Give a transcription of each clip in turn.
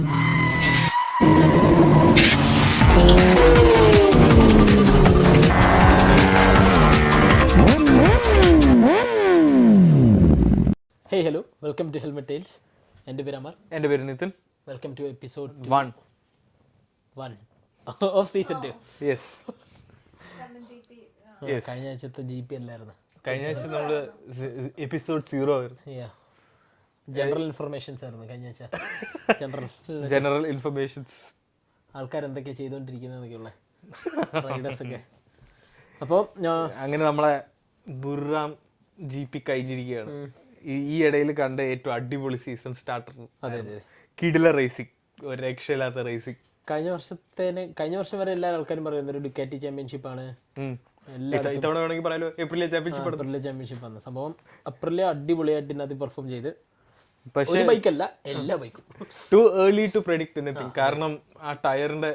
Hey, hello. Welcome to Helmet Tales. എൻ്റെ പേര് അമർ. എൻ്റെ പേര് Nithin. Welcome to episode 1 of season 2. Yes. കഴിഞ്ഞ ആഴ്ചത്തെ GP അല്ലായിരുന്നു. കഴിഞ്ഞ ആഴ്ച നമ്മൾ എപ്പിസോഡ് 0 ആയിരുന്നു. ജനറൽ ഇൻഫർമേഷൻസ് ആയിരുന്നു കഴിഞ്ഞ ആഴ്ച. ജനറൽ ഇൻഫർമേഷൻസ്, ആൾക്കാർ എന്തൊക്കെയാണ് ചെയ്തുകൊണ്ടിരിക്കുന്നതൊക്കെയുള്ള റൈഡേഴ്സ് ഒക്കെ. അപ്പോൾ അങ്ങനെ നമ്മളെ ബുറാം GP കഴിഞ്ഞിരിക്കുകയാണ്. ഈ ഇടയിൽ കണ്ട ഏറ്റവും അടിപൊളി സീസൺ സ്റ്റാർട്ടർ. കിടില റേസിംഗ്, ഒരു രക്ഷയില്ലാത്ത റേസിംഗ്. കഴിഞ്ഞ വർഷം വരെ എല്ലാ ആൾക്കാരും പറയുന്നത് ഒരു ഡുക്കാറ്റി ചാമ്പ്യൻഷിപ്പ് ആണ്. ഇത്തവണ വേണമെങ്കിൽ പറയാലോ ഏപ്രിലെ ചാമ്പ്യൻഷിപ്പ് ആണ് സംഭവം. അപ്രിലെ അടിപൊളിയായിട്ട് ഇതിനകത്ത് പെർഫോം ചെയ്ത്, പക്ഷേ ബൈക്കല്ല എല്ലാ ബൈക്കും too early to predict anything. കാരണം ആ ടയറിന്റെ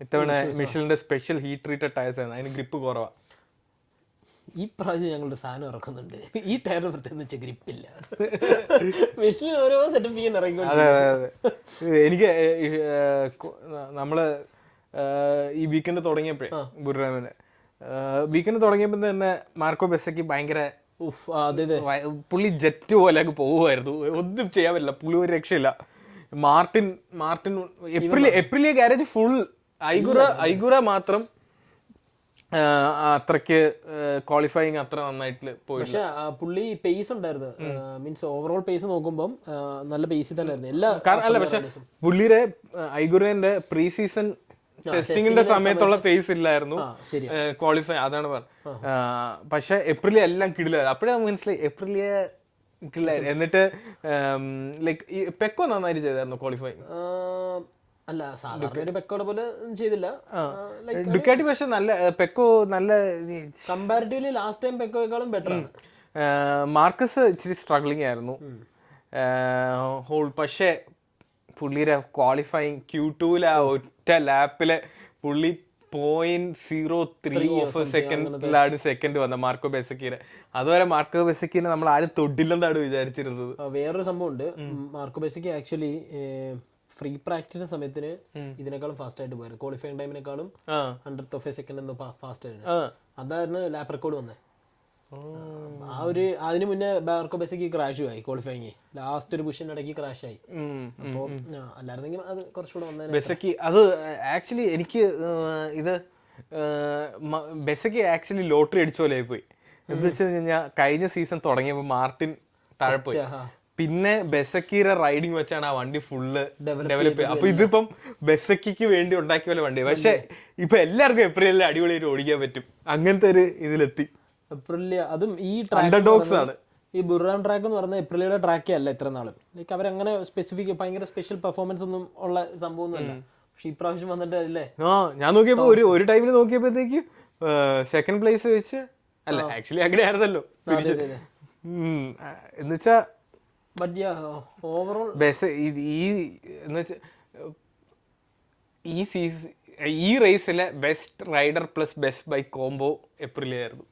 ഇത്തവണ മിഷലിന്റെ സ്പെഷ്യൽ ഹീറ്റ് ട്രീറ്റഡ് ടയർസ് ആണ്, അതിന് ഗ്രിപ്പ് കുറവാണ്. ഈ പ്രാവശ്യം ഞങ്ങളുടെ സാധനം ഇറക്കുന്നുണ്ട്. ഈ ടയറിന് പ്രത്യേകിച്ച് ഗ്രിപ്പില്ല. മെഷീൻ ഓരോ സെറ്റപ്പ് ചെയ്യാൻ ഇറങ്ങി. എനിക്ക് നമ്മള് ഈ വീക്കെൻഡ് തുടങ്ങിയപ്പോഴേ ബുറാമിന് വീക്കെൻഡ് തുടങ്ങിയപ്പോൾ തന്നെ മാർക്കോ ബെസ്സയ്ക്ക് ഭയങ്കര പുള്ളി ജെറ്റ് പോലെ പോകുമായിരുന്നു. ഒന്നും ചെയ്യാൻ പറ്റില്ല, പുള്ളി ഒരു രക്ഷയില്ല. Martin Aprilia garage full. Ogura മാത്രം അത്രക്ക് ക്വാളിഫയിങ് അത്ര നന്നായിട്ട് പോയി. പക്ഷെ പുള്ളി പേസ് ഉണ്ടായിരുന്നു, മീൻസ് ഓവറോൾ പേസ് നോക്കുമ്പോൾ നല്ല പേസിൽ തന്നെ ആയിരുന്നു എല്ലാ. അല്ല, പക്ഷെ പുള്ളിയുടെ ഐഗുറേന്റെ പ്രീ സീസൺ ടെസ്റ്റിംഗിന്റെ സമയത്തുള്ള പേസ് ഇല്ലായിരുന്നു ക്വാളിഫൈ, അതാണ് പറഞ്ഞത്. പക്ഷെ ഏപ്രിലിൽ എല്ലാം കിടിലായിരുന്നു. അപ്പോഴേ മനസ്സിലായി ഏപ്രിലിയ കിടിലായിരുന്നു. എന്നിട്ട് ലൈക്ക് പെക്കോ നന്നായിട്ട് ചെയ്തായിരുന്നു ക്വാളിഫൈ. അല്ല, സാധാരണ ഒരു പെക്കോടെ പോലെ ചെയ്തില്ല ഡുക്കാറ്റി. പക്ഷെ നല്ല പെക്കോ നല്ല കമ്പാരിറ്റീവ്ലി ലാസ്റ്റ് ടൈം പെക്കോയെക്കാളും ബെറ്റർ ആണ്. മാർക്കസ് ഇച്ചിരി സ്ട്രഗ്ലിംഗ് ആയിരുന്നു ഹോൾ. പക്ഷേ പുള്ളിയുടെ ക്വാളിഫയിങ് Q2 ആ ഒറ്റ ലാപ്പില് പുള്ളി 0.03 സെക്കൻഡിലാണ് സെക്കൻഡ് വന്ന മാർക്കോ ബെസക്കീരെ. അതുവരെ മാർക്കോ ബെസക്കീനെ നമ്മൾ ആരും തൊട്ടില്ലെന്നാണ് വിചാരിച്ചിരുന്നത്. വേറൊരു സംഭവം ഉണ്ട്, മാർക്കോ ബെസക്കി ആക്ച്വലി ഫ്രീ പ്രാക്ടീസിന്റെ സമയത്തിന് ഇതിനേക്കാളും ഫാസ്റ്റ് ആയിട്ട് പോയത്. ക്വാളിഫയിങ് ടൈമിനേക്കാളും 100th of a second എന്തോ ഫാസ്റ്റ് ആയിരുന്നു. അതായിരുന്നു ലാപ്പ് റെക്കോർഡ് വന്നത്. അതിന് മുന്നേ മാർക്കോ ബെസക്കി ക്രാഷ് ആയി ക്വാളിഫയിങ്. ലാസ്റ്റ് ഒരു പുഷിന്റെ ഇടയ്ക്ക് ക്രാഷ് ആയി. അപ്പോ അല്ലായിരുന്നെങ്കിൽ അത് കുറച്ചുകൂടെ വന്നേനെ. ബെസക്കി അത് ആക്ച്വലി എനിക്ക് ഇത് ബെസക്കി ആക്ച്വലി ലോട്ടറി അടിച്ച പോലെ പോയി. എന്താ വെച്ച് കഴിഞ്ഞാൽ കഴിഞ്ഞ സീസൺ തുടങ്ങിയപ്പോൾ മാർട്ടിൻ താഴെ പോയി. പിന്നെ ബെസക്കീരെ റൈഡിങ് വെച്ചാണ് ആ വണ്ടി ഫുള്ള് ഡെവലപ്പ് ചെയ്തത്. അപ്പൊ ഇതിപ്പം ബെസക്കിക്ക് വേണ്ടി ഉണ്ടാക്കിയ പോലെ വണ്ടി. പക്ഷെ ഇപ്പൊ എല്ലാവർക്കും ഏപ്രിലിൽ അടിപൊളിയായിട്ട് ഓടിക്കാൻ പറ്റും. അങ്ങനത്തെ ഒരു ഇതിലെത്തി ഏപ്രിലിൽ. അതും ഈ അണ്ടർഡോഗ്സ് ആണ്. ഈ ബുറാം ട്രാക്ക് എന്ന് പറഞ്ഞാൽ ഏപ്രിലിയുടെ ട്രാക്കേ അല്ല ഇത്ര നാളും. ലൈക്ക് അവരങ്ങനെ സ്പെസിഫിക് ഭയങ്കര സ്പെഷ്യൽ പെർഫോമൻസ് ഒന്നും ഉള്ള സംഭവമൊന്നുമല്ല. പക്ഷെ ഈ പ്രാവശ്യം വന്നിട്ട് അല്ലേ. ഞാൻ നോക്കിയപ്പോ ഒരു ടൈമിൽ നോക്കിയപ്പോഴത്തേക്ക് സെക്കൻഡ് പ്ലേസ് വെച്ച് അല്ല, ആക്ച്വലി അങ്ങനെ ആയിരുന്നല്ലോ എന്നുവെച്ചാ. ഈ റേസിലെ best rider plus best bike combo ഏപ്രിലായിരുന്നു.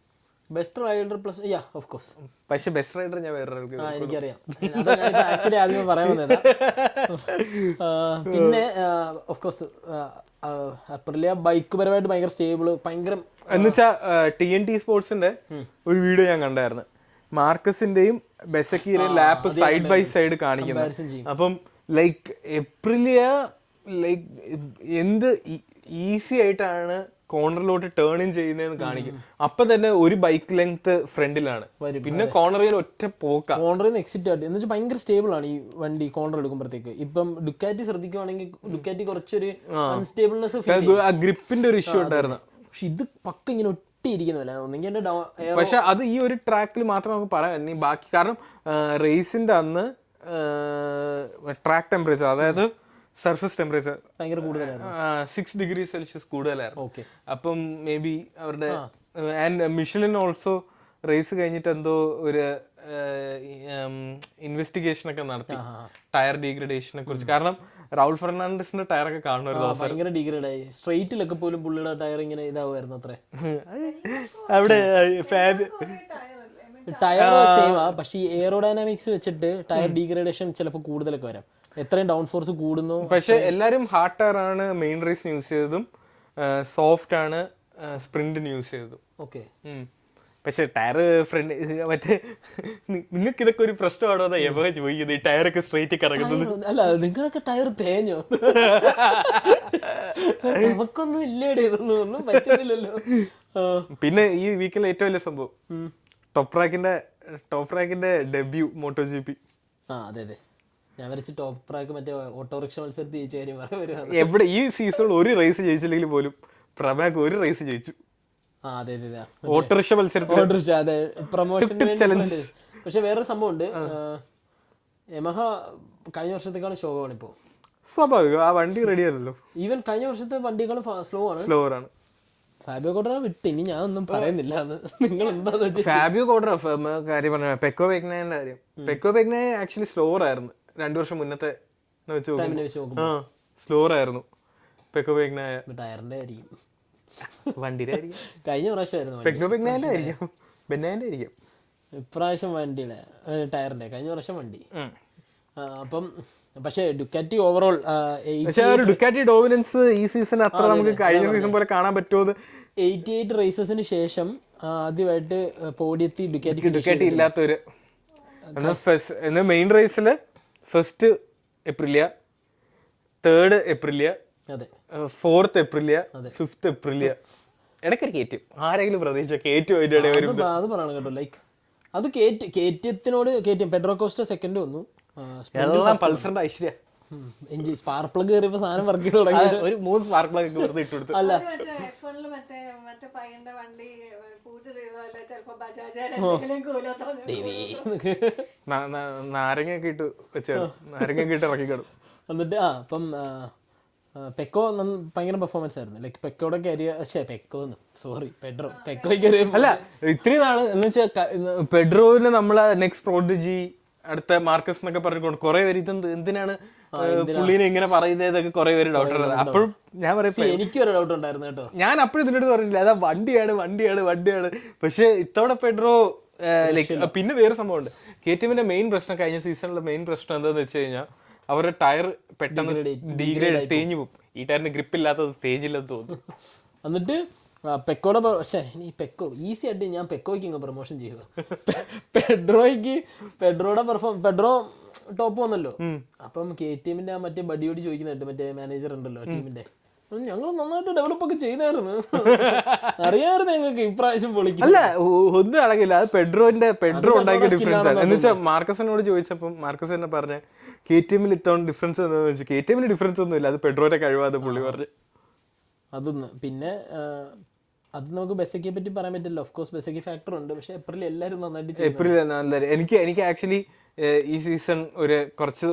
Best rider plus of course. പക്ഷെ ബെസ്റ്റ് റൈഡർ ഞാൻ വേറെ എനിക്കറിയാം, ആക്ച്വലി ആദ്യമേ പറയാൻ വന്നതാ. പിന്നെ ഓഫ് കോഴ്സ് അപ്രിലിയ ബൈക്ക് പരമായിട്ട് ഭയങ്കര സ്റ്റേബിള്, ഭയങ്കര എന്നുവെച്ചാ TNT സ്പോർട്സിന്റെ ഒരു വീഡിയോ ഞാൻ കണ്ടായിരുന്നു. മാർക്കസിന്റെയും ബെസക്കീരെയും ലാപ്പ് സൈഡ് ബൈ സൈഡ് കാണിക്കുന്നത്. അപ്പം ലൈക്ക് ഏപ്രിലിയ ലൈക്ക് എന്ത് ഈസി ആയിട്ടാണ് കോർണറിലോട്ട് ടേൺ ഇൻ ചെയ്യുന്നതെന്ന് കാണിക്കും. അപ്പൊ തന്നെ ഒരു ബൈക്ക് ലെങ്ത് ഫ്രണ്ടിലാണ്, പിന്നെ കോർണറിൽ ഒറ്റ പോക്ക. കോർണറിൽ നിന്ന് എക്സിറ്റ് ആയിട്ട് എന്ന് വെച്ചാൽ ഭയങ്കര സ്റ്റേബിൾ ആണ് ഈ വണ്ടി കോർണർ എടുക്കുമ്പോഴത്തേക്ക്. ഇപ്പം ഡുക്കാറ്റി ശ്രദ്ധിക്കുവാണെങ്കിൽ ഡുക്കാറ്റി കുറച്ചൊരു അൺസ്റ്റേബിൾനെസ്, ഗ്രിപ്പിന്റെ ഒരു ഇഷ്യൂ ഉണ്ടായിരുന്നു. പക്ഷെ ഇത് പക്ക ഇങ്ങനെ പക്ഷെ അത് ഈ ഒരു ട്രാക്കിൽ മാത്രം നമുക്ക് പറയാം. ബാക്കി കാരണം റേസിന്റെ അന്ന് ട്രാക്ക് ടെമ്പറേച്ചർ, അതായത് സർഫസ് ടെമ്പറേച്ചർ ഭയങ്കര കൂടുതലായിരുന്നു, 6 degrees Celsius കൂടുതലായിരുന്നു. അപ്പം മേ ബി അവരുടെ ആൻഡ് മിഷലിൻ ഓൾസോ റേസ് കഴിഞ്ഞിട്ട് എന്തോ ഒരു ഇൻവെസ്റ്റിഗേഷൻ ഒക്കെ നടത്തി ടയർ ഡീഗ്രഡേഷനെ കുറിച്ച്. കാരണം റൗൾ ഫെർണാണ്ടസിന്റെ ടയറൊക്കെ കാണുമായിരുന്നു, ഭയങ്കര ഡീഗ്രേഡ് ആയി. സ്ട്രെയിറ്റിലൊക്കെ പോലും പുള്ളിയുടെ ടയർ ഇങ്ങനെ ഇതാവുമായിരുന്നു അത്രേ. അവിടെ ടയർ സെയിം ആ, പക്ഷേ ഈ എയറോഡൈനാമിക്സ് വെച്ചിട്ട് ടയർ ഡീഗ്രേഡേഷൻ ചിലപ്പോൾ കൂടുതലൊക്കെ വരാം. എത്രയും ഡൗൺ ഫോഴ്സ് കൂടുന്നു. പക്ഷെ എല്ലാരും ഹാർഡ് ടയർ ആണ് മെയിൻ റേസ് യൂസ് ചെയ്തതും, സോഫ്റ്റ് ആണ് സ്പ്രിന്റിന് യൂസ് ചെയ്തതും. ഓക്കെ. പക്ഷെ ടയർ ഫ്രണ്ട് മറ്റേ നിങ്ങൾക്ക് ഇതൊക്കെ ഒരു പ്രശ്നമാണോ എന്നാ യമഹ ചോദിക്കുന്നത്, ഈ ടയറൊക്കെ സ്ട്രൈറ്റ് കറങ്ങുന്നത്. അല്ല നിങ്ങളൊക്കെ ടയർ തേഞ്ഞോ? നമുക്കൊന്നും ഇല്ലേടെ, ഇതൊന്നും ഒന്നും പറ്റുന്നില്ലല്ലോ. പിന്നെ ഈ വീക്കിലെ ഏറ്റവും വലിയ സംഭവം ടോപ്പ് റാക്കിന്റെ ഡെബ്യൂ മോട്ടോ GP. അതെ അതെ, ഞാൻ വരച്ച് ടോപ്പ് റാക്ക് മറ്റേ ഓട്ടോറിക്ഷ മത്സരത്തിൽ ജയിച്ച കാര്യം പറയാം. എവിടെ ഈ സീസണിൽ ഒരു റേസ് ജയിച്ചില്ലെങ്കിൽ പോലും പ്രഭാക് ഒരു റേസ് ജയിച്ചു. അതെ അതെ അതെ, ഓട്ടോറിക്ഷ മത്സരത്തിൽ. അതെ, പ്രൊമോഷൻ. പക്ഷെ വേറൊരു സംഭവം ഉണ്ട്, യമഹ കഴിഞ്ഞ വർഷത്തേക്കാളും ശോകമാണ് ഇപ്പോ. സ്വാഭാവികം, ആ വണ്ടി റെഡി ആണല്ലോ. ഈവൻ കഴിഞ്ഞ വർഷത്തെ വണ്ടികളും സ്ലോവർ ആണ്. ഫാബിയോ കോഡ്രാ വിട്ട് ഇനി ഞാൻ ഒന്നും പറയുന്നില്ല. നിങ്ങൾ എന്താന്ന് വെച്ചാൽ ഫാബിയോ കോഡ്രാ കാര്യം പറഞ്ഞ പെക്കോ ബെഗ്നാന്റെ കാര്യം. പെക്കോ ബെഗ്ന ആക്ച്വലി സ്ലോവർ ആയിരുന്നു 2 വർഷം മുന്നത്തെ സ്ലോവർ ആയിരുന്നു പെക്കോ ബെഗ്ന. ടയറിന്റെ ആയിരിക്കും, വണ്ടിയുടെ ആയിരിക്കും. കഴിഞ്ഞ പ്രാവശ്യമായിരുന്നു പെക്കോ ബെഗ്നാന്റെ ആയിരിക്കും, ബെന്നാന്റെ ആയിരിക്കും. ഇപ്രാവശ്യം വണ്ടിയുടെ ടയറിന്റെ, കഴിഞ്ഞ പ്രാവശ്യം വണ്ടി. അപ്പം പക്ഷേ ഡുക്കാറ്റി ഓവറോൾ ഡുക്കാറ്റി ഡോമിനൻസ് ഈ സീസൺ അത്ര നമുക്ക് കഴിഞ്ഞ സീസൺ പോലെ കാണാൻ പറ്റുമോ? 88 റേസസിന് ശേഷം ആദ്യമായിട്ട് പോഡിയത്തി ഡുക്കാറ്റി ഇല്ലാത്തൊരു മെയിൻ റേസില് first Aprilia, 3rd Aprilia, 4th Aprilia, 5th Aprilia. ഇടയ്ക്കൊരു കേറ്റും, ആരെങ്കിലും പ്രതീക്ഷ കേറ്റും. അത് പറയണം കേട്ടോ, ലൈക്ക് അത് കേറ്റത്തിനോട് കേറ്റും. പെഡ്രോ കോസ്റ്റ സെക്കൻഡ് വന്നു, പൾസറിന്റെ ഐശ്വര്യ. സ്പാർക്ക് പ്ലഗ് കയറിയപ്പോ സാധനം വർക്ക് ചെയ്ത് തുടങ്ങി. ഒരു 3 സ്പാർക്ക് പ്ലഗ് വെറുതെ ഇട്ടു കൊടുത്തു. അല്ല നാരങ്ങയൊക്കെ ഇട്ട് വെച്ചാണ്, നാരങ്ങയൊക്കെ ഇട്ട് ഇറക്കിക്കാടും. എന്നിട്ട് അപ്പം പെക്കോ ഭയങ്കര പെർഫോമൻസ് ആയിരുന്നു. ലൈക്ക് പെക്കോയുടെ കരിയർ, പെക്കോയ്ക്ക് അല്ല ഇത്രയും നാള് എന്ന് വെച്ചാൽ പെഡ്രോവിന് നമ്മളെ നെക്സ്റ്റ് പ്രോഡിജി, അടുത്ത മാർക്കസ് എന്നൊക്കെ പറഞ്ഞുകൊണ്ട് കുറെ പേര് എന്തിനാണ് പുള്ളീനെ ഇങ്ങനെ പറയുന്നതൊക്കെ കുറെ പേര് ഡൗട്ട് ഉള്ളത്. അപ്പോഴും ഞാൻ പറയാം, എനിക്കൊരു ഡൗട്ട് ഉണ്ടായിരുന്നു കേട്ടോ. ഞാൻ അപ്പോഴും ഇതിനോട് പറഞ്ഞില്ല അതാ വണ്ടിയാണ്. പക്ഷെ ഇത്തവണ പെഡ്രോ ലൈക്ക്. പിന്നെ വേറെ സംഭവമുണ്ട്, KTMന്റെ മെയിൻ പ്രശ്നം, കഴിഞ്ഞ സീസണിലെ മെയിൻ പ്രശ്നം എന്താന്ന് വെച്ച് കഴിഞ്ഞാൽ അവരുടെ ടയർ പെട്ടെന്ന് ഡീഗ്രേഡ് തേഞ്ഞു പോകും. ഈ ടയറിന് ഗ്രിപ്പ് ഇല്ലാത്തത് തേഞ്ഞില്ലെന്ന് തോന്നുന്നു. എന്നിട്ട് പെക്കോടെ പെക്കോ ഈസി ആയിട്ട് ഞാൻ പെക്കോയ്ക്ക് ഇങ്ങ് പ്രൊമോഷൻ ചെയ്തു. പെഡ്രോ ടോപ്പ് വന്നല്ലോ. അപ്പം KTMന്റെ ആ മറ്റേ ബഡിയോട് ചോദിക്കുന്നുണ്ട്, മറ്റേ മാനേജർ ഉണ്ടല്ലോ ടീമിന്റെ, ഞങ്ങൾ നന്നായിട്ട് ഡെവലപ്പ് ഒക്കെ ചെയ്തായിരുന്നു, അറിയാമായിരുന്നു ഞങ്ങൾക്ക് ഇപ്രാവശ്യം പൊളിക്കും. അല്ല ഒന്നും അടങ്ങില്ല, അത് പെഡ്രോ ഉണ്ടാക്കിയ ഡിഫറൻസ് ആണ്. എന്ന് വെച്ചാൽ മാർക്കസിനോട് ചോദിച്ചപ്പം മാർക്കസ് തന്നെ പറഞ്ഞ KTMൽ ഇത്തവണ ഡിഫറൻസ് എന്താണെന്ന് വെച്ചാൽ KTMന് ഡിഫറൻസ് ഒന്നും ഇല്ല, അത് പെഡ്രോയുടെ കഴിവാതെ പുള്ളി പറഞ്ഞു. അതൊന്ന് പിന്നെ അത് നമുക്ക് ബെസക്കിയെ പറ്റി പറയാൻ പറ്റില്ല. ഓഫ് കോഴ്സ് ബെസക്കി ഫാക്ടർ ഉണ്ട്, പക്ഷെ ഏപ്രിൽ എല്ലാവരും നന്നായിട്ട് എനിക്ക് ആക്ച്വലി ഈ സീസൺ ഒരു കുറച്ച്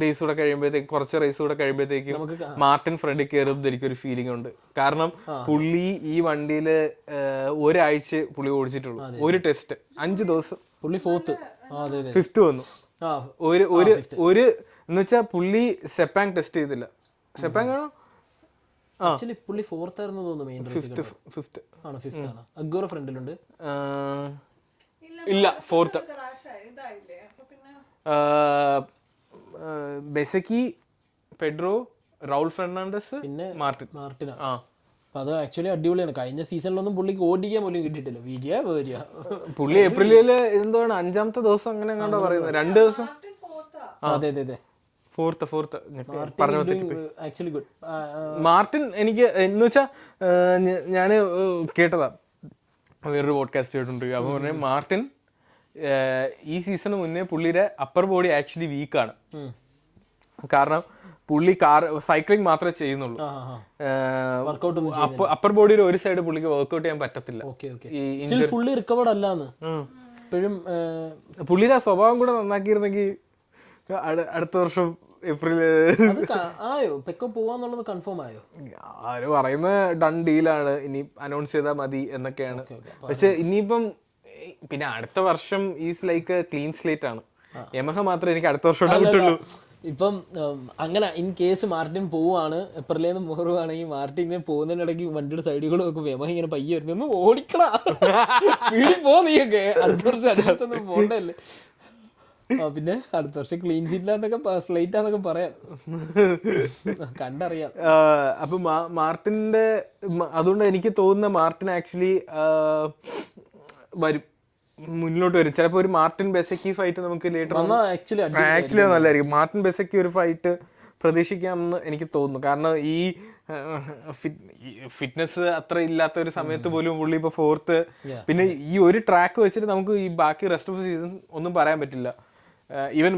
ഡേയ്സ് കൂടെ കഴിയുമ്പോഴത്തേക്ക്, കുറച്ച് റേസ് കൂടെ കഴിയുമ്പോഴത്തേക്കും മാർട്ടിൻ ഫ്രെഡിൽ കയറുന്നത് എനിക്കൊരു ഫീലിംഗ് ഉണ്ട്. കാരണം പുള്ളി ഈ വണ്ടിയിൽ ഒരാഴ്ച പുള്ളി ഓടിച്ചിട്ടുള്ളൂ, ഒരു ടെസ്റ്റ് 5 ദിവസം. പുള്ളി 5th വന്നു. ഒരു എന്ന് വെച്ചാൽ പുള്ളി സെപ്പാങ് ടെസ്റ്റ് ചെയ്തില്ല. സെപ്പാങ് ആണോ? പുള്ളി 4th ആയിരുന്നു തോന്നുന്നു. മെയിൻ ഫിഫ്ത്ത് ആണ്, 5th ആണ്. അഗ്ഗോറ ഫ്രണ്ടിലുണ്ട്. ഇല്ല 4th. ബെസക്കി, പെഡ്രോ, റൗൾ ഫെർണാണ്ടസ്, പിന്നെ മാർട്ടിൻ. അപ്പൊ അത് ആക്ച്വലി അടിപൊളിയാണ്. കഴിഞ്ഞ സീസണിലൊന്നും പുള്ളിക്ക് ഓടിക്കാൻ പോലും കിട്ടിയിട്ടില്ല. പുള്ളി ഏപ്രിലില് എന്താണ് 5ാമത്തെ ദിവസം അങ്ങനെ കണ്ടോ പറയുന്നത്, 2 ദിവസം. അതെ അതെ അതെ, 4th. Actually good. മാർട്ടിൻ എനിക്ക് എന്ന് വെച്ചാ ഞാന് കേട്ടതാ, വേറൊരു പോഡ്കാസ്റ്റ് കേട്ടിട്ടുണ്ട്. അപ്പൊ പറഞ്ഞ മാർട്ടിൻ ഈ സീസണ് മുന്നേ പുള്ളിയുടെ അപ്പർ ബോഡി ആക്ച്വലി വീക്കാണ്. കാരണം പുള്ളി സൈക്ലിംഗ് മാത്രമേ ചെയ്യുന്നുള്ളൂ. അപ്പർ ബോഡിയുടെ ഒരു സൈഡ് പുള്ളിക്ക് വർക്ക്ഔട്ട് ചെയ്യാൻ പറ്റത്തില്ല. പുള്ളിയുടെ സ്വഭാവം കൂടെ നന്നാക്കിയിരുന്നെങ്കിൽ അടുത്ത വർഷം ഏപ്രിൽ ആര് പറയുന്ന ഡൺ ഡീലാണ്, ഇനി അനൗൺസ് ചെയ്താൽ മതി എന്നൊക്കെയാണ്. പക്ഷെ ഇനിയിപ്പം പിന്നെ അടുത്ത വർഷം ഈസ് ലൈക്ക് ക്ലീൻ സ്ലേറ്റ് ആണ്. യമഹ മാത്രമേ എനിക്ക് അടുത്ത വർഷം കിട്ടുള്ളൂ. ഇപ്പം അങ്ങനെ ഇൻ കേസ് മാർട്ടിൻ പോവാണ്, ഏപ്രിലേന്ന് മുഹറുവാണെങ്കിൽ മാർട്ടിനെ പോകുന്നതിനിടയ്ക്ക് വണ്ടിയുടെ സൈഡിൽ കൂടെ നോക്കും യമഹ ഇങ്ങനെ പയ്യെ വരുന്നു, ഓടിക്കടാ വീട്ടിൽ പോ, നീയൊക്കെ അടുത്ത വർഷം അടുത്തൊന്നും പോകണ്ടല്ലേ. പിന്നെ അടുത്ത വർഷം ക്ലീൻ സീറ്റിലാന്നൊക്കെ സ്ലേറ്റാന്നൊക്കെ പറയാം. കണ്ടറിയാം. അപ്പൊ മാർട്ടിന്റെ അതുകൊണ്ട് എനിക്ക് തോന്നുന്ന മാർട്ടിൻ ആക്ച്വലി വരും, മുന്നോട്ട് വരും. ചിലപ്പോ ഒരു മാർട്ടിൻ ബെസക്കി ഫൈറ്റ് നമുക്ക് ആക്ച്വലി നല്ലതായിരിക്കും. മാർട്ടിൻ ബെസക്കി ഒരു ഫൈറ്റ് പ്രതീക്ഷിക്കാമെന്ന് എനിക്ക് തോന്നുന്നു. കാരണം ഈ ഫിറ്റ്നസ് അത്ര ഇല്ലാത്ത ഒരു സമയത്ത് പോലും പുള്ളി ഇപ്പൊ 4th. പിന്നെ ഈ ഒരു ട്രാക്ക് വെച്ചിട്ട് നമുക്ക് ഈ ബാക്കി റെസ്റ്റ് ഓഫ് സീസൺ ഒന്നും പറയാൻ പറ്റില്ല. ഈവൻ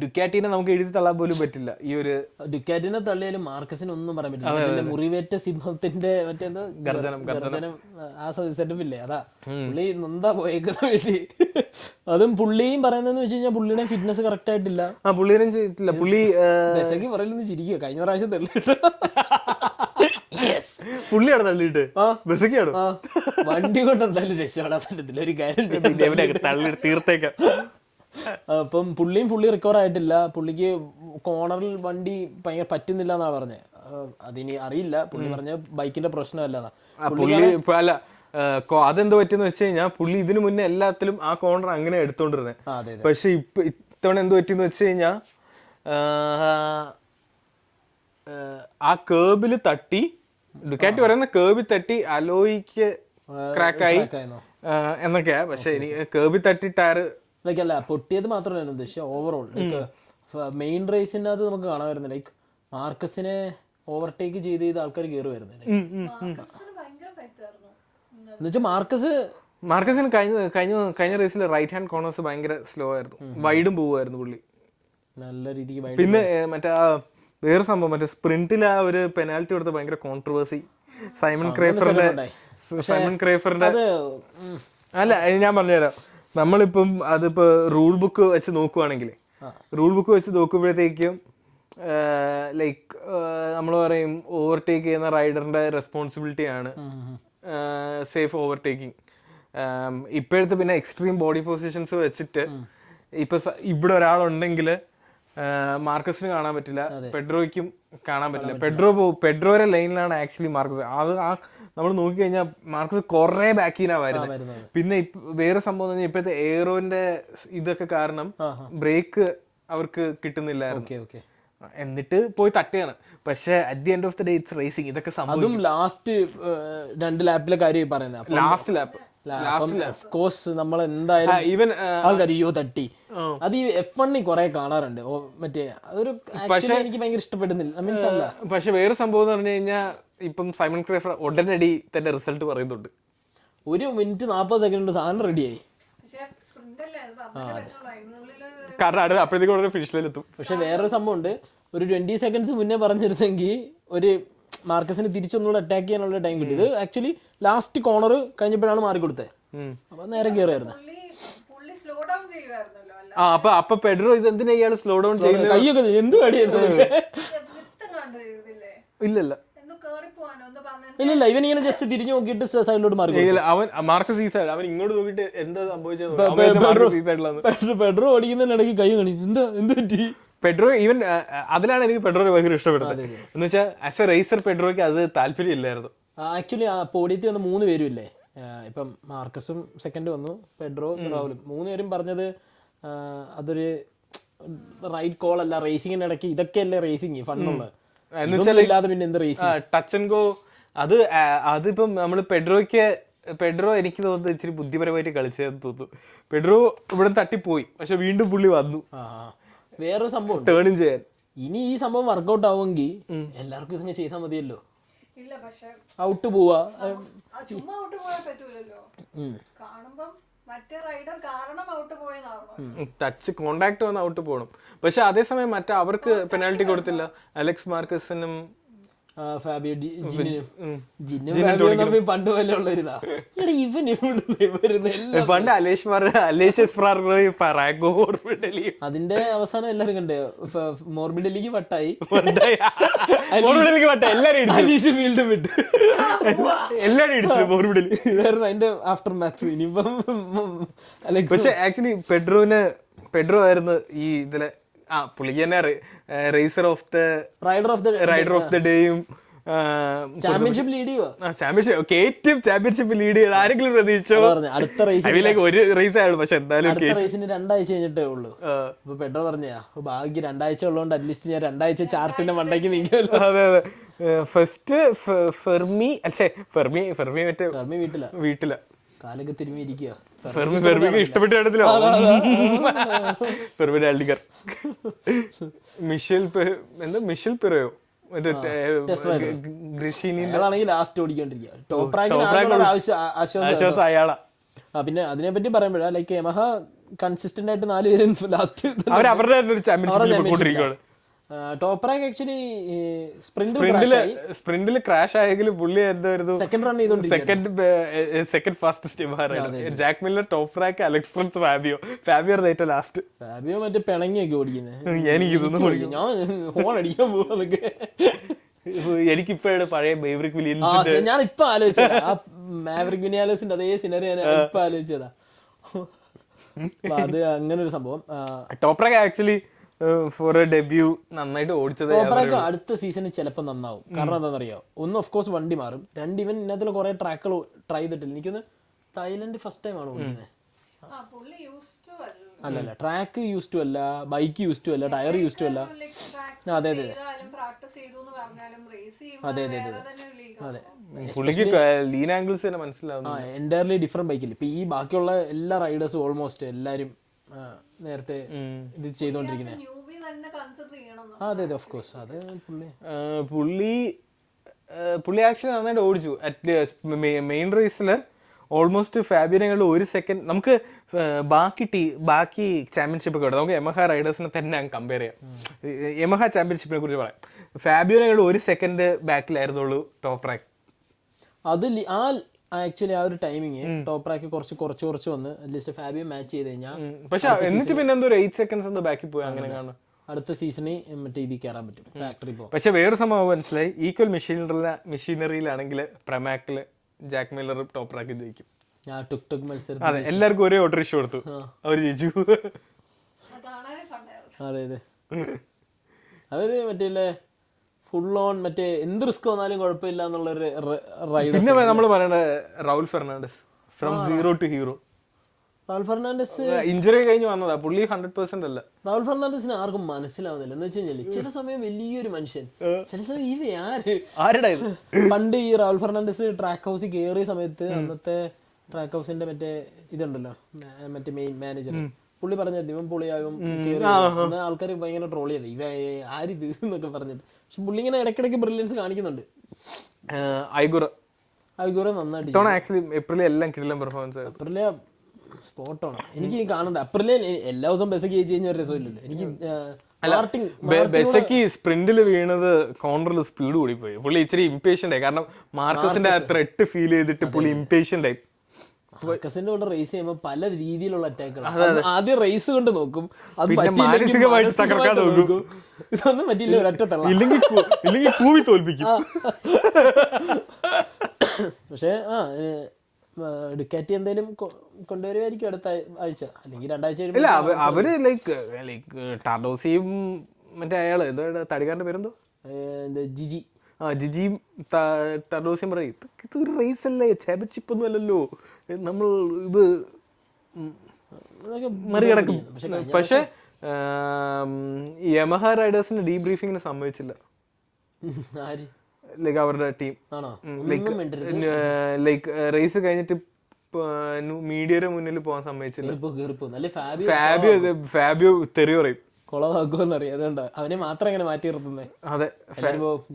ഡുക്കാറ്റിനെ നമുക്ക് എഴുതി തള്ളാൻ പോലും പറ്റില്ല. ഈ ഒരു ഡുക്കാറ്റിനെ തള്ളിയാലും മാർക്കസിന് ഒന്നും പറയാൻ പറ്റില്ല. മുറിവേറ്റ സിംഹത്തിന്റെ മറ്റേന്തോ ഗർജനം ആ സെറ്റപ്പില്ലേ, അതാ പുള്ളി നൊന്താ പോയേക്കുന്ന വേണ്ടി. അതും പുള്ളിയും പറയുന്നതെന്ന് വെച്ച് കഴിഞ്ഞാൽ പുള്ളിയുടെ ഫിറ്റ്നസ് കറക്റ്റ് ആയിട്ടില്ല. പുള്ളിയും ചെയ്തിട്ടില്ല. പുള്ളി ബെസക്കി പറയുന്നത് ചിരിക്കുക, കഴിഞ്ഞ പ്രാവശ്യം തള്ളിയിട്ട് പുള്ളിയാണ് തള്ളിയിട്ട് ബെസക്കിയാണോ വണ്ടി കൊണ്ട് എന്തായാലും രക്ഷപ്പെടാൻ പറ്റത്തില്ല. ഒരു കാര്യം തള്ളി തീർത്തേക്കാം. അപ്പം പുള്ളിയും ഫുള്ളി റിക്കവർ ആയിട്ടില്ല. പുള്ളിക്ക് കോർണറിൽ വണ്ടി ഭയങ്കര പറ്റുന്നില്ല എന്നാ പറഞ്ഞത്. അതിനി അറിയില്ല, പുള്ളി പറഞ്ഞ ബൈക്കിന്റെ പ്രശ്നമല്ല. അല്ല അതെന്തോ പറ്റിയെന്ന് വെച്ച് കഴിഞ്ഞാൽ പുള്ളി ഇതിനു മുന്നേ എല്ലാത്തിലും ആ കോർണർ അങ്ങനെ എടുത്തോണ്ടിരുന്നത്. പക്ഷെ ഇത്തവണ എന്തോ പറ്റിയെന്ന് വെച്ച് കഴിഞ്ഞാൽ ആ കേബില് തട്ടി, ഡുക്കാറ്റി പറയുന്ന കേബിൽ തട്ടി അലോയ്ക്ക് ക്രാക്കായി എന്നൊക്കെയാ. പക്ഷെ കേബിൽ തട്ടി ടയർ അല്ല പൊട്ടിയത് മാത്രമല്ല ഉദ്ദേശിച്ച ഓവറോൾ മെയിൻ റേസിനകത്ത് നമുക്ക് കാണാൻ വരുന്നത് ലൈക്ക് മാർക്കസിനെ ഓവർടേക്ക് ചെയ്ത് ആൾക്കാർ കയറി വരുന്നത്. എന്നുവെച്ചാൽ മാർക്കസിന് കഴിഞ്ഞ റേസിൽ റൈറ്റ് ഹാൻഡ് കോർണേഴ്സ് ഭയങ്കര സ്ലോ ആയിരുന്നു, വൈഡും പോവായിരുന്നു പുള്ളി നല്ല രീതിക്ക്. പിന്നെ മറ്റേ വേറെ സംഭവം മറ്റേ സ്പ്രിന്റിൽ ആ ഒരു പെനാൽറ്റി കൊടുത്ത ഭയങ്കര കോൺട്രവേഴ്സി സൈമൺ ക്രേഫറിന്റെ അല്ല ഞാൻ പറഞ്ഞുതരാം. നമ്മളിപ്പം അതിപ്പോ റൂൾ ബുക്ക് വെച്ച് നോക്കുവാണെങ്കിൽ നോക്കുമ്പോഴത്തേക്കും ലൈക്ക് നമ്മൾ പറയും ഓവർടേക്ക് ചെയ്യുന്ന റൈഡറിന്റെ റെസ്പോൺസിബിലിറ്റി ആണ് സേഫ് ഓവർടേക്കിംഗ്. ഇപ്പോഴത്തെ പിന്നെ എക്സ്ട്രീം ബോഡി പൊസിഷൻസ് വെച്ചിട്ട് ഇപ്പൊ ഇവിടെ ഒരാളുണ്ടെങ്കിൽ മാർക്കസിന് കാണാൻ പറ്റില്ല, പെഡ്രോയ്ക്കും കാണാൻ പറ്റില്ല. പെഡ്രോയുടെ ലൈനിലാണ് ആക്ച്വലി മാർക്കസ്. അത് നമ്മൾ നോക്കിക്കഴിഞ്ഞാൽ മാർക്കസ് കുറെ ബാക്കിനാ വരുന്നത്. പിന്നെ വേറെ സംഭവം എന്ന് പറഞ്ഞാൽ ഇപ്പോഴത്തെ എയറോന്റെ ഇതൊക്കെ കാരണം ബ്രേക്ക് അവർക്ക് കിട്ടുന്നില്ലായിരുന്നു, എന്നിട്ട് പോയി തട്ടുകയാണ്. പക്ഷെ at the end of the day it's racing. ഇതൊക്കെ സംഭവം ലാസ്റ്റ് 2 ലാപ്പിലെ കാര്യം പറയുന്നത്. ലാസ്റ്റ് ലാപ്പ് നമ്മൾ എന്തായാലും ഈവൻ ആൾക്കാരിയോ തട്ടി അത് ഈ F1 കുറെ കാണാറുണ്ട്. മറ്റേ അതൊരു എനിക്ക് ഭയങ്കര ഇഷ്ടപ്പെടുന്നില്ല. മീൻസ് അല്ല, പക്ഷെ വേറെ സംഭവം എന്ന് പറഞ്ഞു കഴിഞ്ഞാൽ ഇപ്പം സൈമൺ ക്രേഫർ ഉടനടി തന്റെ റിസൾട്ട് പറയുന്നുണ്ട്. 1 മിനിറ്റ് 40 സെക്കൻഡ് സാധനം റെഡിയായി. കാരണം അപ്പോഴത്തേക്കും ഫിനിഷ് ലൈനിൽ എത്തും. പക്ഷെ വേറൊരു സംഭവം ഉണ്ട്, ഒരു 20 സെക്കൻഡ്സ് മുന്നേ പറഞ്ഞിരുന്നെങ്കിൽ ഒരു മാർക്കസിന് തിരിച്ചൊന്നുകൂടെ അറ്റാക്ക് ചെയ്യാനുള്ള ടൈം കിട്ടി. ഇത് ആക്ച്വലി ലാസ്റ്റ് കോർണർ കഴിഞ്ഞപ്പോഴാണ് മാറിക്കൊടുത്തത്. അപ്പൊ നേരെ കയറിയായിരുന്നു. അപ്പൊ പെഡ്രോ ഇത് എന്തിനാ ഇയാൾ സ്ലോ ഡൗൺ ചെയ്യുന്നത്? കൈയൊക്കെ എന്ത് കടിയായിരുന്നു. ഇല്ലല്ല ഇല്ല ഇവൻ ഇങ്ങനെ ജസ്റ്റ് തിരിഞ്ഞു നോക്കിയിട്ട് സൈഡിലോട്ട് മാറി. മാർക്കസ് ഈ സൈഡ്, അവൻ ഇങ്ങോട്ട് നോക്കിയിട്ട് എന്താ സംഭവിച്ചത്. പെഡ്രോ ഓടിക്കുന്നതിനിടയ്ക്ക് കൈ കാണി എന്ത് പറ്റി. പെഡ്രോ ഈവൻ അതിലാണ് എനിക്ക് പെഡ്രോയെ ഭയങ്കര ഇഷ്ടപ്പെടുന്നത്. എന്ന് വെച്ചാൽ ആസ് എ റേസർ പെഡ്രോയ്ക്ക് അത് താല്പര്യം ഇല്ലായിരുന്നു. ആക്ച്വലി പോഡിയത്തിൽ വന്ന 3 പേരും ഇല്ലേ, ഇപ്പം മാർക്കസും സെക്കൻഡ് വന്നു, പെഡ്രോ റൗലും 3 പേരും പറഞ്ഞത് അതൊരു റൈറ്റ് കോൾ അല്ല, റേസിംഗിന്റെ ഇടയ്ക്ക് ഇതൊക്കെയല്ലേ റേസിംഗ് ഫണ്ണുള്ളത്, ഇല്ലാതെ പിന്നെ എന്ത് റേസിംഗ്. ടച്ച് ആൻഡ് ഗോ അതിപ്പം നമ്മള് പെഡ്രോ എനിക്ക് തോന്നുന്നത് ഇച്ചിരി ബുദ്ധിപരമായിട്ട് കളിച്ചതെന്ന് തോന്നുന്നു. പെഡ്രോ ഇവിടെ തട്ടിപ്പോയി, പക്ഷെ വീണ്ടും പുള്ളി വന്നു വേറൊരു സംഭവം ടേൺ ചെയ്യാൻ. ഇനി ഈ സംഭവം വർക്കൗട്ട് ആവുമെങ്കിൽ എല്ലാവർക്കും ഇതിങ്ങനെ ചെയ്താൽ മതിയല്ലോ. ഔട്ട് പോവാ, ടച്ച് കോണ്ടാക്ട് വന്ന് ഔട്ട് പോകണം. പക്ഷെ അതേസമയം മറ്റേ അവർക്ക് പെനാൽറ്റി കൊടുത്തില്ല. അലക്സ് മാർക്കസിനും ഫാബിയോ പണ്ട് പോലെ ഉള്ളൊരിതാ. പണ്ട് അതിന്റെ അവസാനം എല്ലാരും കണ്ടേ, മോർബിഡലിക്ക് വട്ടായി, എല്ലാരും അതിന്റെ ആഫ്റ്റർ മാച്ച്. ഇനിയിപ്പം പക്ഷെ ആക്ച്വലി പെഡ്രോ ആയിരുന്നു ഈ ഇതിലെ പുള്ളിക്ക് തന്നെ റൈഡർ ഓഫ് ദ ഡേയും ചാമ്പ്യൻഷിപ്പ് ലീഡ് ചെയ്യുക. ചാമ്പ്യൻഷിപ്പ് ലീഡ് ചെയ്ത് ആരെങ്കിലും പ്രതീക്ഷിച്ചോ? അടുത്ത റേസ് ഒരു റേസ് ആയുള്ളൂ, പക്ഷെ എന്തായാലും അടുത്ത റേസിന് 2 ആഴ്ച കഴിഞ്ഞിട്ടേ ഉള്ളൂ. അപ്പൊ പെട്ടെന്ന് പറഞ്ഞാ ഭാഗ്യം 2 ആഴ്ച ഉള്ളതുകൊണ്ട് അറ്റ്ലീസ്റ്റ് ഞാൻ 2 ആഴ്ച ചാർട്ടിന്റെ മണ്ടയ്ക്ക് നിൽക്കുമല്ലോ. അതെ അതെ. ഫസ്റ്റ് ഫെർമി മറ്റേ വീട്ടില കാലൊക്കെ തിരുമ്മി ഇരിക്കുക. ഫെർമിക്ക് ഇഷ്ടപ്പെട്ട് കാണത്തില്ല. ഫെർമി ഡാൽഡിക്കർ, മിഷൽ പെറയോ ലാസ്റ്റ് ഓടിക്കൊണ്ടിരിക്കുക. ആശ്വാസം അയാളാ. പിന്നെ അതിനെ പറ്റി പറയുമ്പോഴാ ലൈക്ക് യമഹ കൺസിസ്റ്റന്റ് ആയിട്ട് 4 പേരും ലാസ്റ്റ് അവരുടെ ചാമ്പ്യൻഷിപ്പ്. ടോപ്പ് റാങ്ക് ആക്ച്വലി സ്പ്രിന്റിൽ ക്രാഷ് ആയെങ്കിലും പുള്ളി എന്തായിരുന്നു second run second fastest. Jack Miller top rank, Alex ഫ്രൻസ്, ഫാബിയോ ഏറ്റവും ലാസ്റ്റ്. ഫാബിയോ മറ്റേ പിണങ്ങിയൊക്കെ ഓടിക്കുന്നത്. ഞാൻ ഹോൺ അടിക്കാൻ പോകുന്നൊക്കെ എനിക്കിപ്പോഴാണ് പഴയ മേവറിക് ഞാൻ ഇപ്പൊ ആലോചിച്ചതാ. ആ മാവറിക് വിനിയാലസിന്റെ അതേ സിനറി ഞാൻ ഇപ്പൊ ആലോചിച്ചതാ. അത് അങ്ങനെ ഒരു സംഭവം. Top rank actually for a debut നന്നായിട്ട് ഓടിച്ചത്. അടുത്ത സീസണിൽ ചിലപ്പോൾ നന്നാവും. കാരണം എന്താണെന്നറിയോ, ഒന്ന് ഓഫ് കോഴ്സ് വണ്ടി മാറും, 2 ഇവൻ ഇന്നത്തെ കുറെ ട്രാക്കുകൾ ട്രൈ ചെയ്തിട്ടില്ല. എനിക്കൊന്ന് തായ്ലൻഡ് ഫസ്റ്റ് ടൈം ആണ് ഓടുന്നത്. അല്ലല്ല, ട്രാക്ക് യൂസ് ടു അല്ല, ബൈക്ക് യൂസ് ടു അല്ല, ടയർ യൂസ് ടു അല്ല. അതെ അതെ അതെ അതെ അതെ ലീൻ ആംഗിൾസ് തന്നെ മനസ്സിലാവും. എൻറ്റയർലി ഡിഫറെന്റ് ബൈക്കിൽ ഇപ്പൊ ഈ ബാക്കിയുള്ള എല്ലാ റൈഡേഴ്സും ഓൾമോസ്റ്റ് എല്ലാരും നേരത്തെ ഇത് ചെയ്തോണ്ടിരിക്കുന്നത്. അതെ അതെ ഓഫ് കോഴ്സ്. അത് പുള്ളി ആക്ച്വലി നന്നായിട്ട് ഓടിച്ചു. മെയിൻ റേസിൽ ഓൾമോസ്റ്റ് ഫാബിയോനെക്കാളും 1 സെക്കൻഡ് നമുക്ക് ബാക്കി ചാമ്പ്യൻഷിപ്പ് ഒക്കെ നമുക്ക് യമഹ റൈഡേഴ്സിനെ തന്നെ കമ്പയർ ചെയ്യാം. യമഹ ചാമ്പ്യൻഷിപ്പിനെ കുറിച്ച് പറയാം. ഫാബിയോനെക്കാളും 1 സെക്കൻഡ് ബാക്കിലായിരുന്നുള്ളൂ ടോപ്പ് റാങ്ക്. അത് ആക്ച്വലി ആ ഒരു ടൈമിങ് ടോപ്പ് റാക്ക് കുറച്ച് വന്ന് അറ്റ്ലീസ്റ്റ് ഫാബിയോ മാച്ച് ചെയ്ത് കഴിഞ്ഞാൽ, പക്ഷെ എന്നിട്ട് പിന്നെ എന്തോ 8 സെക്കൻഡ്സ് ബാക്കി പോയി. അങ്ങനെ കാണും അടുത്ത സീസണിൽ മറ്റേ ഇതിൽ കയറാൻ പറ്റും, ഫാക്ടറി പോകും. പക്ഷെ വേറെ സംഭവം മനസ്സിലായി, ഈക്വൽ മെഷീനറിയിലാണെങ്കിൽ പ്രമാക്കില് ജാക്ക് മില്ലർ ടോപ്പ് റാക്ക് ജയിക്കും. ടുക് മത്സരം അതെ, എല്ലാവർക്കും ഒരേ ഓട്ടോറിക്ഷ കൊടുത്തു, അവര് ജയിച്ചു. അതെ അതെ അവര് മറ്റേ ഫുൾ ഓൺ മറ്റേ എന്ത് റിസ്ക് വന്നാലും കുഴപ്പമില്ല എന്നുള്ളൊരു റൈഡർ. പിന്നെ നമ്മൾ പറയണ Raul Fernandez from zero to hero. Raul Fernandez injury കഴിഞ്ഞ് വന്നതാ, പുള്ളി 100% അല്ല. റൗൾ ഫെർണാണ്ടസിന് ആർക്കും മനസ്സിലാവുന്നില്ല. എന്ന് വെച്ച് കഴിഞ്ഞാൽ ചില സമയം വലിയൊരു മനുഷ്യൻ, ചില സമയം ആരുടെ പണ്ട് ഈ റൗൾ ഫെർണാണ്ടസ് ട്രാക്ക് ഹൗസിൽ കയറിയ സമയത്ത് അന്നത്തെ ട്രാക്ക് ഹൗസിന്റെ മറ്റേ ഇതുണ്ടല്ലോ, മറ്റേ മെയിൻ മാനേജർ, പുള്ളി പറഞ്ഞിട്ട് ഇവൻ പൊളിയാകും, ആൾക്കാർ ഭയങ്കര ട്രോൾ ചെയ്ത് ഇവ ആരിത് എന്നൊക്കെ പറഞ്ഞിട്ട്. പക്ഷെ പുള്ളി ഇങ്ങനെ ഇടയ്ക്കിടയ്ക്ക് ബ്രില്യൻസ് കാണിക്കുന്നുണ്ട്. ഐഗുറ നന്നായിട്ട് ഏപ്രിൽ എല്ലാം കിടിലൻ പെർഫോമൻസ്. ഏപ്രിലെ സ്പോട്ടാണ് എനിക്ക് കാണണ്ട. ഏപ്രിലെ എല്ലാ ദിവസവും ബസ്സൊക്കെ ജയിച്ചു കഴിഞ്ഞ ഒരു രസമില്ലല്ലോ എനിക്ക്. ബെസക്കി സ്പ്രിന്റിൽ വീണത് കോർണറിൽ സ്പീഡ് കൂടി പോയി. പുള്ളി ഇച്ചിരി ഇംപേഷ്യന്റ് ആയി, കാരണം മാർക്കസിന്റെ ആ ത്രെട്ട് ഫീൽ ചെയ്തിട്ട് പുള്ളി ഇംപേഷ്യന്റ് ആയി. മാർക്കസിന്റെ കൂടെ റേസ് ചെയ്യുമ്പോൾ പല രീതിയിലുള്ള അറ്റാക്കുകൾ. ആദ്യം റേസ് കൊണ്ട് നോക്കും, അത് മാനസികമായിട്ട് തകർക്കാൻ നോക്കും. ഇതൊന്നും പറ്റില്ല, ഒരൊറ്റ ഇല്ലെങ്കിൽ കൂവി തോൽപ്പിക്കും. പക്ഷെ ഡുക്കാറ്റി എന്തായാലും കൊണ്ടുവരുമായിരിക്കും അടുത്ത ആഴ്ച അല്ലെങ്കിൽ 2 ആഴ്ച. ഇല്ല, അവര് ലൈക്ക് ടാഡോസിയും മറ്റേ അയാള് എന്താ തടികാരന്റെ പേരെന്തോ, ജിജി, ജിജിയും ടാഡോസിയും പറയും ഇത് ഒരു റേസ് അല്ലേ, ചാമ്പ്യൻഷിപ്പ് ഒന്നും അല്ലല്ലോ, നമ്മൾ ഇത് മറികടക്കും. പക്ഷെ യമഹ റൈഡേഴ്സിന് ഡീബ്രീഫിങ്ങിന് സമ്മതിച്ചില്ല. ലൈക്ക് അവരുടെ ടീം ലൈക്ക് റേസ് കഴിഞ്ഞിട്ട് മീഡിയയുടെ മുന്നിൽ പോകാൻ സമ്മതിച്ചില്ല. ഫാബിയോ തെറി പറയും, കൊളവാക്കുമെന്നറിയാം. അതുകൊണ്ട് അവനെ മാത്രം എങ്ങനെ മാറ്റി നിർത്തുന്നേ. അതെ,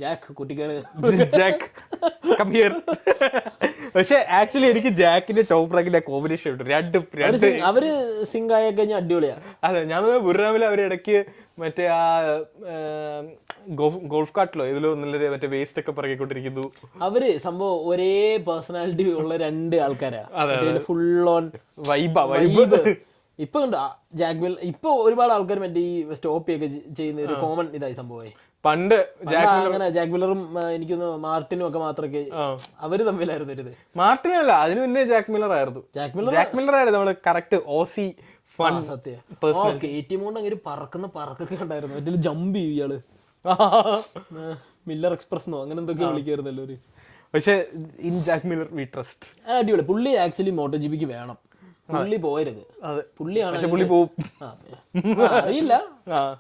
ജാക്ക് കുട്ടിക്കാര് ജാക്ക് കം ഹിയർ. പക്ഷെ ആക്ച്വലി എനിക്ക് ജാക്കിന്റെ ടോപ്പ് റാങ്കിന്റെ കോമ്പിനേഷൻ ഉണ്ട്. അവര് സിങ്ക് ആയി കഴിഞ്ഞാൽ അടിപൊളിയാ. അതെ, ഞാൻ ബുറാമിൽ അവർ ഇടയ്ക്ക് മറ്റേ ആ ഗോൾഫ് കാർട്ടിലോ ഇതിലോ നല്ല മറ്റേ വേസ്റ്റ് ഒക്കെ പറകിക്കൊണ്ടിരിക്കുന്നു. അവര് സംഭവം ഒരേ പേഴ്സണാലിറ്റി ഉള്ള 2 ആൾക്കാരാ, ഫുൾ ഓൺ വൈബ്. ഇപ്പൊ ഉണ്ട് ജാക്മിൽ. ഇപ്പൊ ഒരുപാട് ആൾക്കാർ മറ്റേ ഈ സ്റ്റോപ്പ് ഒക്കെ ചെയ്യുന്ന ഒരു കോമൺ ഇതായി സംഭവമായി. പണ്ട് അങ്ങനെ ജാക്ക് മില്ലറും എനിക്കൊന്ന് മാർട്ടിനും ഒക്കെ മാത്രമേ അവര് തമ്മിലായിരുന്നു ഇത്. മാർട്ടിനല്ല, അതിന് മുന്നേ ജാക്ക് മില്ലർ ആയിരുന്നു. ജാക്ക് മില്ലർ ആയിരുന്നു നമ്മള് കറക്റ്റ് ഓസി ഫൺ. സത്യം, KTM കൊണ്ട് അങ്ങനെ പറക്കൊക്കെ ഉണ്ടായിരുന്നു. മറ്റേ ജമ്പ് ചെയ്യും ഇയാള്. മില്ലർ എക്സ്പ്രസ് എന്നോ അങ്ങനെ എന്തൊക്കെ വിളിക്കായിരുന്നല്ലോ ഒരു. പക്ഷെ in Jack Miller V trust. അടിപൊളി. പുള്ളി ആക്ച്വലി മോട്ടോ ജിപിക്ക് വേണം, പുള്ളി പോയരുത്. പുള്ളിയാണ് പക്ഷെ പുള്ളി പോവും. അറിയില്ല,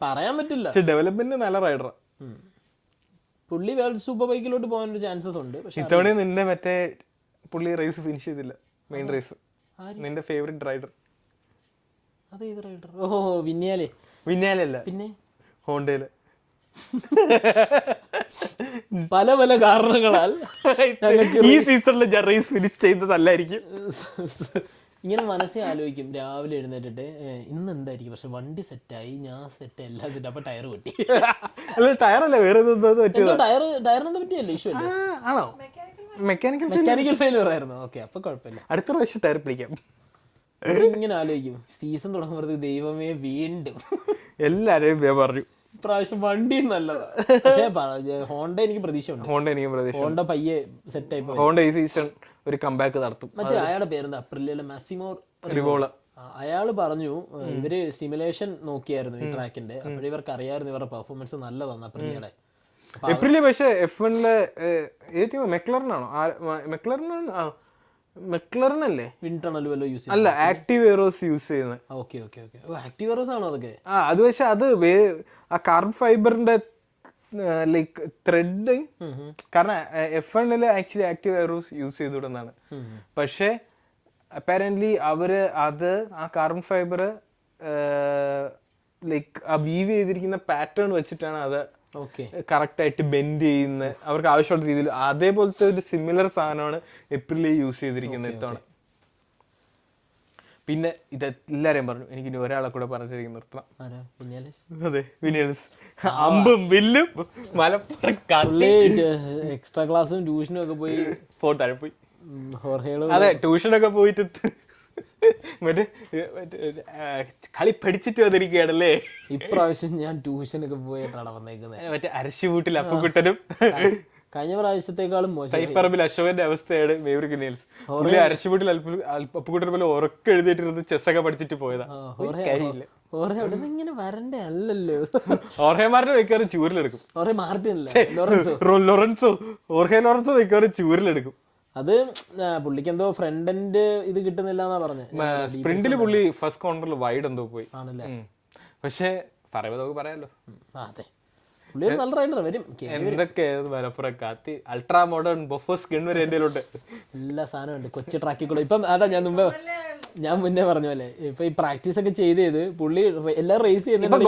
പറയാൻ പറ്റില്ല. പക്ഷെ ഡെവലപ്മെന്റ് നല്ല റൈഡറാ പുള്ളി വേൾഡ് സൂപ്പർ ബൈക്കിലോട്ട് പോകാനൊരു ചാൻസസ് ഉണ്ട്. പക്ഷെ ഇത്തവണ നിന്റെ മറ്റേ പുള്ളി റേസ് ഫിനിഷ് ചെയ്തില്ല, മെയിൻ റേസ്. നിന്റെ ഫേവറേറ്റ് റൈഡർ അതേത് റൈഡർ? ഓ വിന്യാലേ. വിന്യാലല്ല, പിന്നെ ഹോണ്ടയില്. പല പല കാരണങ്ങളാൽ ഈ സീസണിൽ റേസ് ഫിനിഷ് ചെയ്യുന്നതല്ലായിരിക്കും. ഇങ്ങനെ മനസ്സിൽ ആലോചിക്കും രാവിലെ എഴുന്നേറ്റിട്ട് ഇന്ന് എന്തായിരിക്കും, പക്ഷെ വണ്ടി സെറ്റായി, ഞാൻ സെറ്റ് എല്ലാം സെറ്റ്. അപ്പൊ ടയർ പൊട്ടി. ടയറല്ല, വേറെ ടയറിനെന്താ പറ്റിയല്ലേ ഇഷ്യൂ അല്ലേ? ആണോ? മെക്കാനിക്കൽ ഫെയിലിയർ ആയിരുന്നു. ഓക്കെ, അപ്പൊ കുഴപ്പമില്ല, അടുത്ത പ്രാവശ്യം ടയർ പിടിക്കാം. ഇങ്ങനെ ആലോചിക്കും സീസൺ തുടങ്ങുമ്പോഴത്തേക്ക് ദൈവമേ വീണ്ടും എല്ലാരും പറഞ്ഞു ഇപ്രാവശ്യം വണ്ടി നല്ലതാ. പക്ഷേ ഹോണ്ട എനിക്ക് പ്രതീക്ഷ ഉണ്ട്. ഹോണ്ട പയ്യെ സെറ്റ് ആയി. ഹോണ്ട ഈ സീസൺ ഒരു കംബാക്ക് നടത്തും. മറ്റേ അയാളുടെ പേരെന്താ, അപ്രിലിയിലെ മാസിമോ റിവോള. അയാള് പറഞ്ഞു ഇവര് സിമുലേഷൻ നോക്കിയായിരുന്നു ഈ ട്രാക്കിന്റെ. അപ്പോഴും ഇവർക്ക് അറിയായിരുന്നു ഇവരുടെ പെർഫോമൻസ് നല്ലതാണ് അപ്രിലിയുടെ. ഏപ്രിലിൽ. പക്ഷേ F1-ലെ മെക്ലറിനാണോ? മെക്ലറിനല്ലേ? വിൻടണൽ വല്ലോ യൂസ് അല്ല, ആക്റ്റീവ് എയറോസ് യൂസ് ചെയ്യുന്നത്. Okay okay okay. Active arrows ആണോ അതൊക്കെ? അത് പക്ഷെ അത് ആ കാർബൺ ഫൈബറിന്റെ ലൈക്ക് ത്രെഡ്. കാരണം F1-ല് ആക്ച്വലി ആക്റ്റീവ് എയറോസ് യൂസ് ചെയ്തുകൊണ്ടെന്നാണ്. പക്ഷെ അപ്പാരന്റ്ലി അവര് അത് ആ കാർബൺ ഫൈബർ ലൈക്ക് ആ വീവ് ചെയ്തിരിക്കുന്ന പാറ്റേൺ വെച്ചിട്ടാണ് അത് കറക്റ്റ് ആയിട്ട് ബെൻഡ് ചെയ്യുന്നത് അവർക്ക് ആവശ്യമുള്ള രീതിയിൽ. അതേപോലത്തെ ഒരു സിമിലർ സാധനമാണ് ഏപ്രിലിൽ യൂസ് ചെയ്തിരിക്കുന്നത് ഇത്തവണ. പിന്നെ ഇതെല്ലാരെയും പറഞ്ഞു, എനിക്ക് ഇനി ഒരാളെ കൂടെ പറഞ്ഞിരിക്കും നിർത്തണം. അതെ, വിനിയൽസ്. അമ്പും വില്ലും മലപ്പുറം എക്സ്ട്രാ ക്ലാസ്സും ട്യൂഷനും ഒക്കെ പോയി താഴെ പോയി. അതെ, ട്യൂഷനൊക്കെ പോയിട്ട് മറ്റേ കളി പഠിച്ചിട്ട് വന്നിരിക്കുകയാണല്ലേ. ഇപ്രാവശ്യം ഞാൻ ട്യൂഷനൊക്കെ പോയിട്ടാണ് വന്നേക്കുന്നത്. മറ്റേ അരശിവൂട്ടിൽ അപ്പുകുട്ടനും കഴിഞ്ഞ പ്രാവശ്യത്തെക്കാളും മോശം തൈപ്പറമ്പിൽ അശോകന്റെ അവസ്ഥയാണ് മേവറിക് നിയൽസ്. പുള്ളി അരശിവൂട്ടിൽ അപ്പുകുട്ടനെ പോലെ ഉറക്കം എഴുതിയിട്ടിരുന്ന് ചെസ്സൊക്കെ പഠിച്ചിട്ട് പോയതാ. ഇങ്ങനെ വരണ്ടേ അല്ലല്ലോ. ഓർഹേമാരുടെ വെക്കാറ് ചൂരിലെടുക്കും. ലോറൻസോ വെക്കാറ് ചൂരിലെടുക്കും. അത് പുള്ളിക്ക് എന്തോ ഫ്രണ്ട് എൻഡ് ഇത് കിട്ടുന്നില്ല എന്നാ പറഞ്ഞത്. സ്പ്രിന്റില് പുള്ളി ഫസ്റ്റ് കോർണറിൽ വൈഡ് എന്തോ പോയി ആണല്ലേ. പക്ഷെ പറയുമ്പോ നമുക്ക് പറയാലോ, അതെ പുള്ളി ഒരു നല്ല റൈഡർ വരും. എന്തൊക്കെ മലപ്പുറം കാത്തി അൾട്രാ മോഡേൺ ബൊഫോ സ്കിൻ വരെ എന്റെ എല്ലാ സാധനം ഉണ്ട് കൊച്ചു ട്രാക്കിൽ കൂടെ. ഇപ്പം അതാ ഞാൻ മുന്നേ പറഞ്ഞ പോലെ ഇപ്പൊ ഈ പ്രാക്ടീസ് ഒക്കെ ചെയ്ത് പുള്ളി എല്ലാം റേസ് ചെയ്യുന്നുണ്ട്.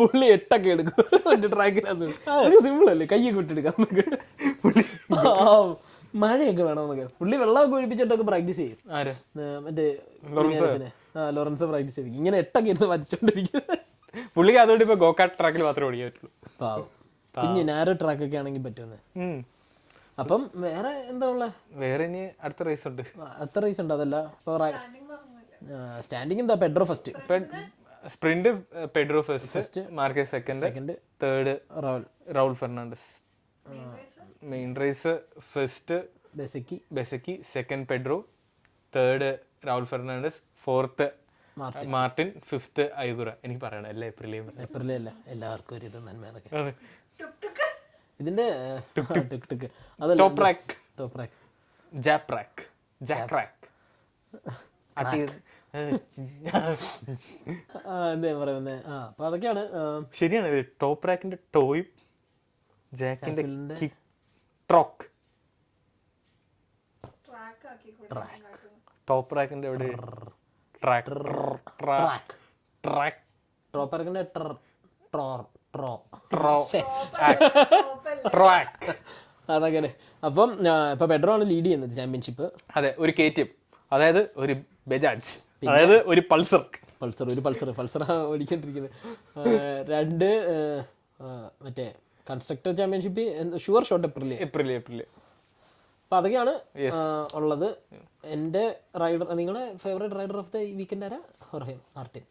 പുള്ളി 8 ഒക്കെ എടുക്കും ട്രാക്കിനകത്ത്. സിമ്പിൾ അല്ലേ, കയ്യൊക്കെ വിട്ടെടുക്കാം. മഴയൊക്കെ വേണമെന്നൊക്കെ പുള്ളി വെള്ളമൊക്കെ ഒഴിപ്പിച്ചിട്ടൊക്കെ പ്രാക്ടീസ് ചെയ്യും. മറ്റേ ലോറൻസ് പ്രാക്ടീസ് ചെയ്യും. ഇങ്ങനെ 8 ഒക്കെ ഇരുന്ന് വരച്ചോണ്ടിരിക്കുന്നത് പുള്ളിക്ക്. അതുകൊണ്ട് ഇപ്പൊ ഗോകാർട്ട് ട്രാക്കിൽ മാത്രമേ ഓടിക്കാൻ പറ്റുള്ളൂ. പിന്നെ നാരോ ട്രാക്ക് ഒക്കെ ആണെങ്കിൽ പറ്റുമെന്ന്. അപ്പം വേറെ എന്താ ഉള്ളത്? വേറെ ഇനി അടുത്ത റേസ് ഉണ്ട്. അടുത്ത റേസ് ഉണ്ട്. അതല്ല സ്റ്റാൻഡിങ് എന്താ? Pedro first, sprint Pedro first, Marcus second, third Raul Fernandez. Main race first Bezzecchi, second Pedro, third Raul Fernandez, fourth Martin, fifth ഐഗുറ. എനിക്ക് പറയണം എല്ലാ ഏപ്രിലല്ല, എല്ലാവർക്കും ഒരു ഇത് നന്മ. ഇതിന്റെ എന്താ പറയുന്നത്? അപ്പൊ അതൊക്കെയാണ് ശരിയാണ്. ടോപ്പ് റാക്കിന്റെ ടോയും ജാക്കിന്റെ ട്രോക്ക്. ടോപ്പ് റാക്കിന്റെ എവിടെ അതങ്ങനെ. അപ്പം ഇപ്പൊ പെഡ്രോ ആണ് ലീഡ് ചെയ്യുന്നത് ചാമ്പ്യൻഷിപ്പ്. അതെ, ഒരു KTM, അതായത് ഒരു ബജാജ്, അതായത് ഒരു പൾസർ ഓടിക്കൊണ്ടിരിക്കുന്നത്. 2 മറ്റേ constructor championship sure shot April. അപ്പൊ അതൊക്കെയാണ് ഉള്ളത്. എന്റെ റൈഡർ, നിങ്ങളുടെ favourite rider of the weekend ആരാ? മാർട്ടിൻ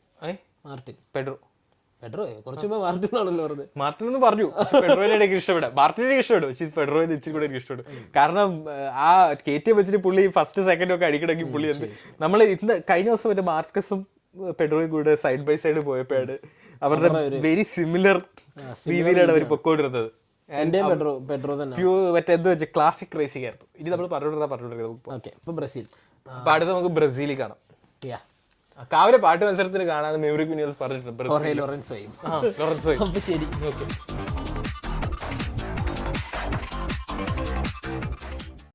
പെഡ്രോ കുറച്ച് മുമ്പ് മാർട്ടിൻ ആണല്ലോ പറഞ്ഞത്. മാർട്ടിൻ എന്ന് പറഞ്ഞു. പെഡ്രോനെ എനിക്ക് ഇഷ്ടപ്പെടും, മാർട്ടിനെ ഇഷ്ടപ്പെടും. പക്ഷേ പെഡ്രോനെ ഇച്ചിരി കൂടെ എനിക്ക് ഇഷ്ടപ്പെടും. കാരണം ആ KTM വെച്ചിട്ട് പുള്ളി ഫസ്റ്റ് സെക്കൻഡ് ഒക്കെ അടിക്കണമെങ്കിൽ പുള്ളി നമ്മൾ ഇന്ന് കഴിഞ്ഞ ദിവസം മറ്റേ മാർക്കസും പെഡ്രോയും കൂടെ സൈഡ് ബൈ സൈഡ് പോയപ്പോഴാണ് അവരുടെ വെരി സിമിലർ രീതിയിലാണ് അവർ പൊക്കോണ്ടിരുന്നത്. എന്റെയും പെട്രോ തന്നെ മറ്റേ എന്ത് വെച്ചാൽ ക്ലാസിക് റേസിംഗ് ആയിരുന്നു. ഇനി നമ്മൾ പറഞ്ഞോണ്ടിരുന്നത് ഓക്കെ. ഇപ്പൊ ബ്രസീൽ. അപ്പൊ അടുത്ത് നമുക്ക് ബ്രസീലിൽ കാണാം. യാ, കാവിലെ പാട്ട് മത്സരത്തിന് കാണാൻ മെവറിക് വിനിയോസ് പറഞ്ഞിട്ടുണ്ട്. ലോറൻസോയും. ലോറൻസോയും. അപ്പൊ ശരി. ഓക്കെ.